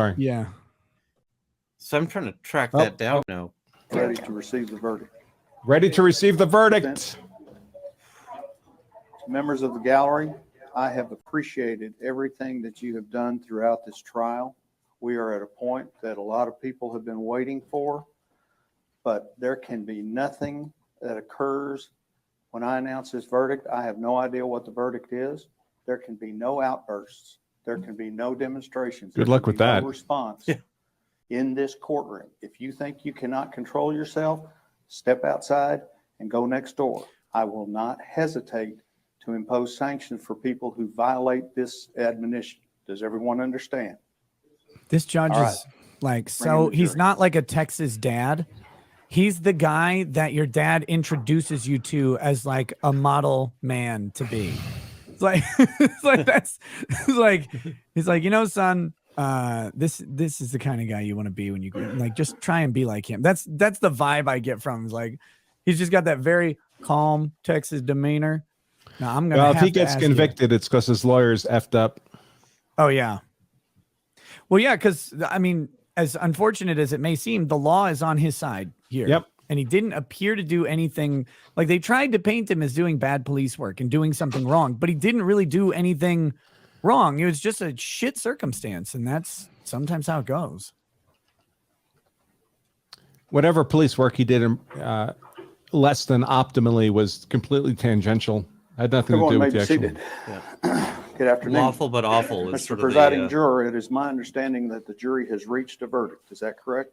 Sorry. Yeah. So I'm trying to track that down now. Ready to receive the verdict. Ready to receive the verdict. Members of the gallery, I have appreciated everything that you have done throughout this trial. We are at a point that a lot of people have been waiting for, but there can be nothing that occurs when I announce this verdict. I have no idea what the verdict is. There can be no outbursts. There can be no demonstrations. Good luck with that. No response in this courtroom. If you think you cannot control yourself, step outside and go next door. I will not hesitate to impose sanctions for people who violate this admonition. Does everyone understand? This judge All right. is like, Bring so in the he's jury. not like a Texas dad. He's the guy that your dad introduces you to as like a model man to be. It's like, it's like that's it's like, he's like, you know, son, this is the kind of guy you want to be when you like, just try and be like him. That's the vibe I get from him. Is like, he's just got that very calm Texas demeanor. Now I'm gonna. Well, if have he to gets ask you. convicted, it's because his lawyer's effed up. Oh yeah. Well, yeah, because I mean, as unfortunate as it may seem, the law is on his side here. Yep. And he didn't appear to do anything. Like, they tried to paint him as doing bad police work and doing something wrong, but he didn't really do anything wrong. It was just a shit circumstance, and that's sometimes how it goes. Whatever police work he did less than optimally was completely tangential. Had nothing to Everyone do may with the be actual. seated. Good afternoon. Lawful but awful is Mr. sort of Presiding the, Juror, it is my understanding that the jury has reached a verdict. Is that correct?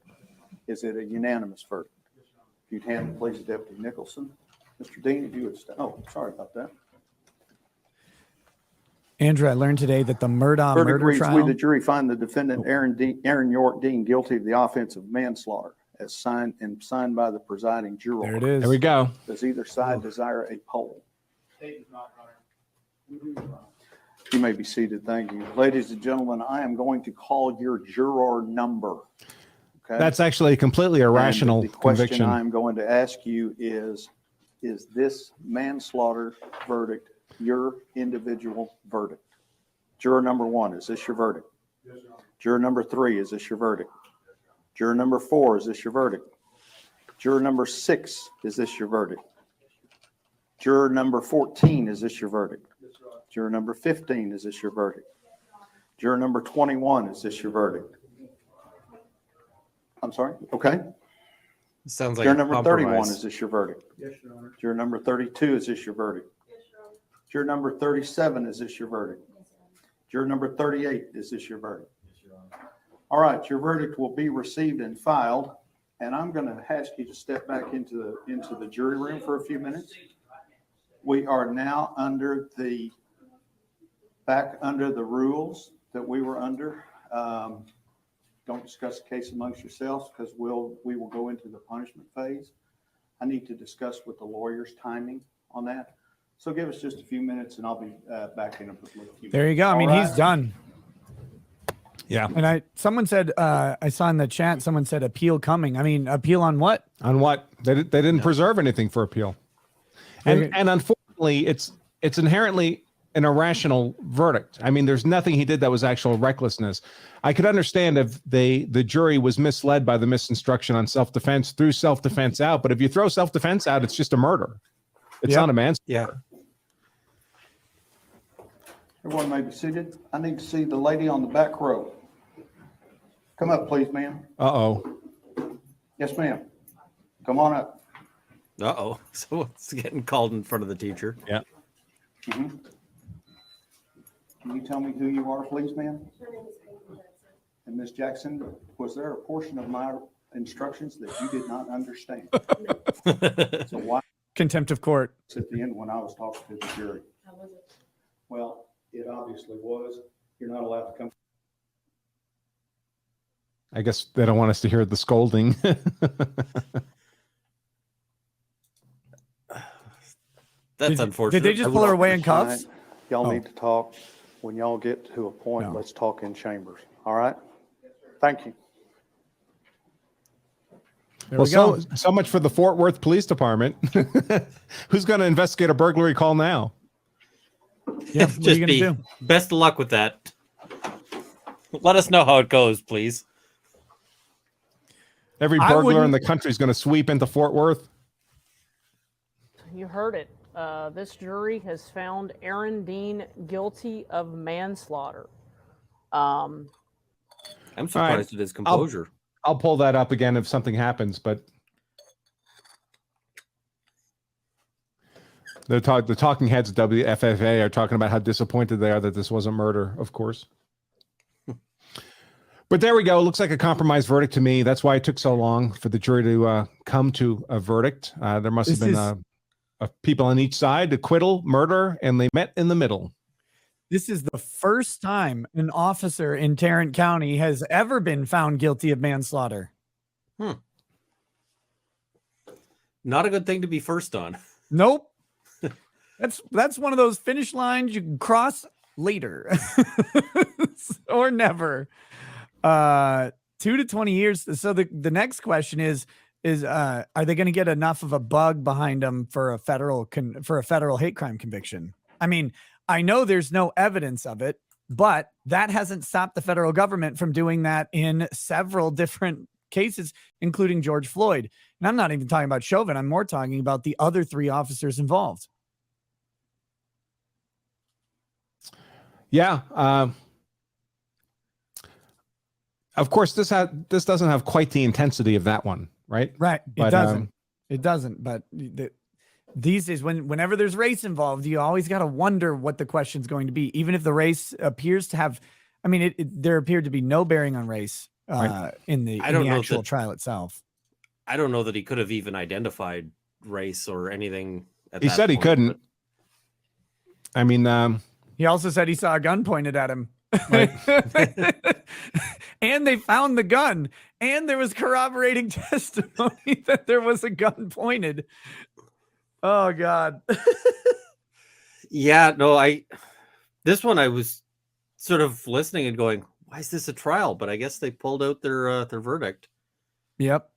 Is it a unanimous verdict? If you'd hand it, please, Deputy Nicholson. Mr. Dean, if you would stand. Oh, sorry about that. Andrew, I learned today that the Murdaugh Verdict murder reads, we, trial. the jury, find the defendant Aaron York Dean guilty of the offense of manslaughter as signed by the presiding juror. There it is. There we go. Does either side desire a poll? You may be seated. Thank you. Ladies and gentlemen, I am going to call your juror number. Okay? That's actually a completely irrational And the question conviction. I'm going to ask you is this manslaughter verdict your individual verdict? Juror number 1, is this your verdict? Yes, Your Honor. Juror number 3, is this your verdict? Juror number 4, is this your verdict? Juror number 6, is this your verdict? Juror number 14, is this your verdict? Yes, Your Honor. Juror number 15, is this your verdict? Juror number 21, is this your verdict? I'm sorry? Okay. sounds like Juror a number 31, compromise. is this your verdict? Yes, Your Honor. Juror number 32, is this your verdict? Yes, Your Honor. Juror number 37, is this your verdict? Yes, Your Honor. Juror number 38, is this your verdict? Yes, Your Honor. All right, your verdict will be received and filed, and I'm going to ask you to step back into the jury room for a few minutes. We are now back under the rules that we were under. Don't discuss the case amongst yourselves because we will go into the punishment phase. I need to discuss with the lawyers timing on that. So give us just a few minutes and I'll be back in a few minutes. There you go. I mean, All he's right. done. Yeah. And someone said, I saw in the chat, someone said appeal coming. I mean, appeal on what? On what? They didn't preserve anything for appeal. And unfortunately, it's inherently an irrational verdict. I mean, there's nothing he did that was actual recklessness. I could understand if the jury was misled by the misinstruction on self-defense, threw self-defense out. But if you throw self-defense out, it's just a murder. It's Yep. not a manslaughter. Yeah. Everyone may be seated. I need to see the lady on the back row. Come up, please, ma'am. Uh-oh. Yes, ma'am. Come on up. Uh-oh. So it's getting called in front of the teacher. Yeah. Mhm. Can you tell me who you are, please, ma'am? And Ms. Jackson, was there a portion of my instructions that you did not understand? So why Contempt of court. at the end when I was talking to the jury? Well, it obviously was. You're not allowed to come. I guess they don't want us to hear the scolding. That's unfortunate. Did they just pull her away in Fine. cuffs? Y'all Oh. need to talk. When y'all get to a point, No. let's talk in chambers. All right? Thank you. There Well, we go. so much for the Fort Worth Police Department. Who's going to investigate a burglary call now? Yeah, what are Just you be going to do? best of luck with that. Let us know how it goes, please. Every I burglar in wouldn't- the country is going to sweep into Fort Worth. You heard it. This jury has found Aaron Dean guilty of manslaughter. I'm surprised at his composure. I'll pull that up again if something happens, but the talking heads at WFFA are talking about how disappointed they are that this wasn't murder, of course. But there we go. It looks like a compromise verdict to me. That's why it took so long for the jury to come to a verdict. There must have This been people on each side, acquittal, murder, and they met in the middle. This is the first time an officer in Tarrant County has ever been found guilty of manslaughter. Not a good thing to be first on. Nope. That's one of those finish lines you can cross later or never. 2 to 20 years. So the next question is are they going to get enough of a bug behind them for a federal hate crime conviction? I mean, I know there's no evidence of it, but that hasn't stopped the federal government from doing that in several different cases, including George Floyd. And I'm not even talking about Chauvin. I'm more talking about the other 3 officers involved. Yeah. Of course, this doesn't have quite the intensity of that one, right? Right. But, It doesn't. But these days, whenever there's race involved, you always got to wonder what the question's going to be, even if the race appears to have. I mean, there appeared to be no bearing on race Right. in the actual trial itself. I don't know that he could have even identified race or anything. He said he couldn't. but- I mean, He also said he saw a gun pointed at him. Right. And they found the gun, and there was corroborating testimony that there was a gun pointed. Oh God. Yeah, no, this one I was sort of listening and going, why is this a trial? But I guess they pulled out their verdict. Yep.